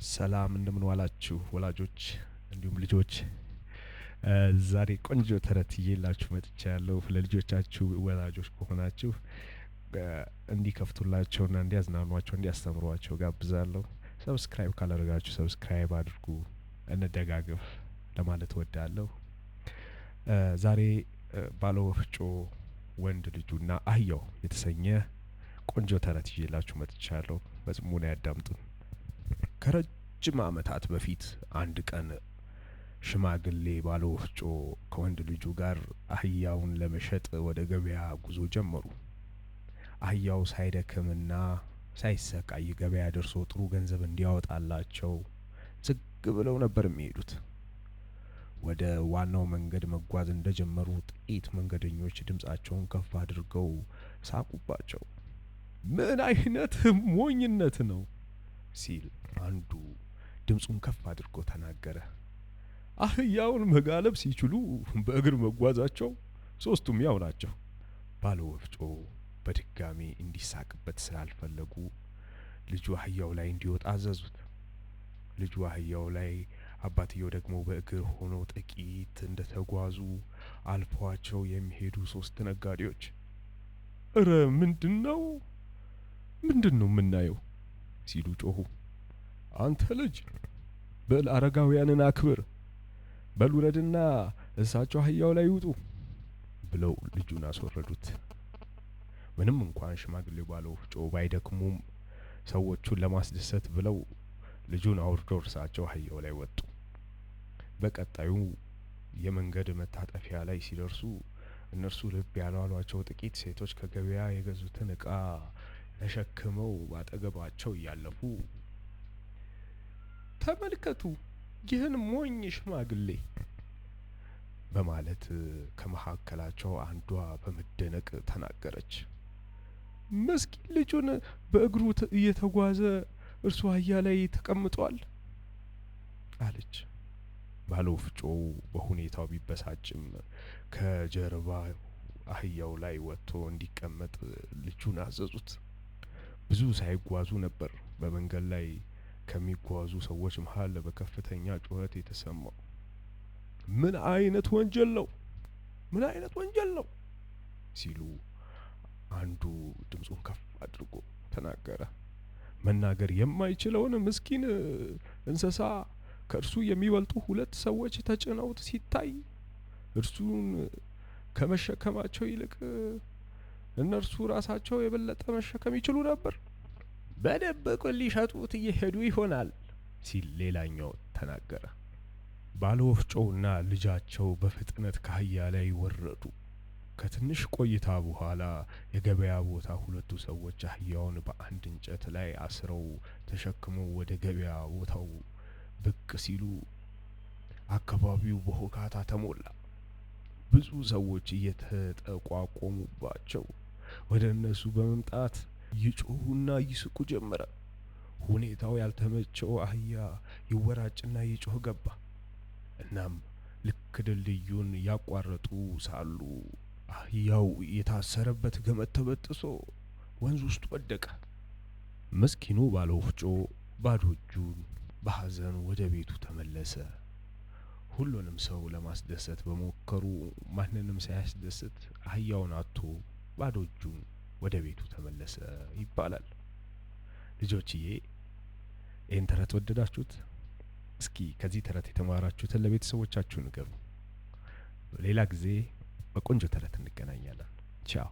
ሰላም እንደምን ዋላችሁ ወላጆች እንዲሁም ልጆች። ዛሬ ቆንጆ ተረት ይዤላችሁ መጥቻለሁ። ለልጆቻችሁ ወላጆች ከሆናችሁ እንዲከፍቱላቸውና እንዲያዝናኗቸው እንዲያስተምሯቸው ጋብዛለሁ። ሰብስክራይብ ካላደረጋችሁ ሰብስክራይብ አድርጉ። እንደጋገፍ ለማለት እወዳለሁ። ዛሬ ባለወፍጮ ወንድ ልጁና አህያው የተሰኘ ቆንጆ ተረት ይዤላችሁ መጥቻለሁ። በጽሞና ያዳምጡን። ከረጅም ዓመታት በፊት አንድ ቀን ሽማግሌ ባለወፍጮ ከወንድ ልጁ ጋር አህያውን ለመሸጥ ወደ ገበያ ጉዞ ጀመሩ። አህያው ሳይደክምና ሳይሰቃይ ገበያ ደርሶ ጥሩ ገንዘብ እንዲያወጣላቸው ዝግ ብለው ነበር የሚሄዱት። ወደ ዋናው መንገድ መጓዝ እንደጀመሩ ጥቂት መንገደኞች ድምጻቸውን ከፍ አድርገው ሳቁባቸው። ምን አይነት ሞኝነት ነው ሲል አንዱ ድምጹን ከፍ አድርጎ ተናገረ። አህያውን መጋለብ ሲችሉ በእግር መጓዛቸው ሶስቱም ያው ናቸው። ባለወፍጮ በድጋሚ እንዲሳቅበት ስላልፈለጉ ልጁ አህያው ላይ እንዲወጣ አዘዙት። ልጁ አህያው ላይ፣ አባትየው ደግሞ በእግር ሆነው ጥቂት እንደተጓዙ አልፈዋቸው የሚሄዱ ሶስት ነጋዴዎች እረ ምንድነው የምናየው ሲሉ ጮሁ። አንተ ልጅ በል አረጋውያንን አክብር፣ በል ውረድና እሳቸው አህያው ላይ ይውጡ ብለው ልጁን አስወረዱት። ምንም እንኳን ሽማግሌው ባለወፍጮ ባይደክሙም ሰዎቹን ለማስደሰት ብለው ልጁን አውርደው እርሳቸው አህያው ላይ ወጡ። በቀጣዩ የመንገድ መታጠፊያ ላይ ሲደርሱ እነርሱ ልብ ያሏሏቸው ጥቂት ሴቶች ከገበያ የገዙትን እቃ ተሸክመው ባጠገባቸው እያለፉ ተመልከቱ ይህን ሞኝ ሽማግሌ በማለት ከመካከላቸው አንዷ በመደነቅ ተናገረች። ምስኪን ልጁን በእግሩ እየተጓዘ እርሱ አህያ ላይ ተቀምጧል አለች። ባለወፍጮው በሁኔታው ቢበሳጭም ከጀርባ አህያው ላይ ወጥቶ እንዲቀመጥ ልጁን አዘዙት። ብዙ ሳይጓዙ ነበር በመንገድ ላይ ከሚጓዙ ሰዎች መሃል በከፍተኛ ጩኸት የተሰማው። ምን አይነት ወንጀል ነው? ምን አይነት ወንጀል ነው? ሲሉ አንዱ ድምጹን ከፍ አድርጎ ተናገረ። መናገር የማይችለውን ምስኪን እንስሳ ከእርሱ የሚበልጡ ሁለት ሰዎች ተጭነውት ሲታይ እርሱን ከመሸከማቸው ይልቅ እነርሱ ራሳቸው የበለጠ መሸከም ይችሉ ነበር። በደብቅ ሊሸጡት እየሄዱ ይሆናል ሲል ሌላኛው ተናገረ። ባለወፍጮውና ልጃቸው በፍጥነት ከአህያ ላይ ወረዱ። ከትንሽ ቆይታ በኋላ የገበያ ቦታ ሁለቱ ሰዎች አህያውን በአንድ እንጨት ላይ አስረው ተሸክመው ወደ ገበያ ቦታው ብቅ ሲሉ አካባቢው በሁካታ ተሞላ። ብዙ ሰዎች እየተጠቋቆሙባቸው ወደ እነሱ በመምጣት ይጮሁና ይስቁ ጀመረ። ሁኔታው ያልተመቸው አህያ ይወራጭና ይጮህ ገባ። እናም ልክ ድልድዩን ያቋረጡ ሳሉ አህያው የታሰረበት ገመድ ተበጥሶ ወንዝ ውስጥ ወደቀ። ምስኪኑ ባለወፍጮ ባዶ እጁን በሐዘን ወደ ቤቱ ተመለሰ። ሁሉንም ሰው ለማስደሰት በሞከሩ ማንንም ሳያስደስት አህያውን አጥቶ ባዶ እጁን ወደ ቤቱ ተመለሰ ይባላል። ልጆችዬ ይህን ተረት ወደዳችሁት? እስኪ ከዚህ ተረት የተማራችሁትን ለቤተሰቦቻችሁ ንገሩ። ሌላ ጊዜ በቆንጆ ተረት እንገናኛለን። ቻው።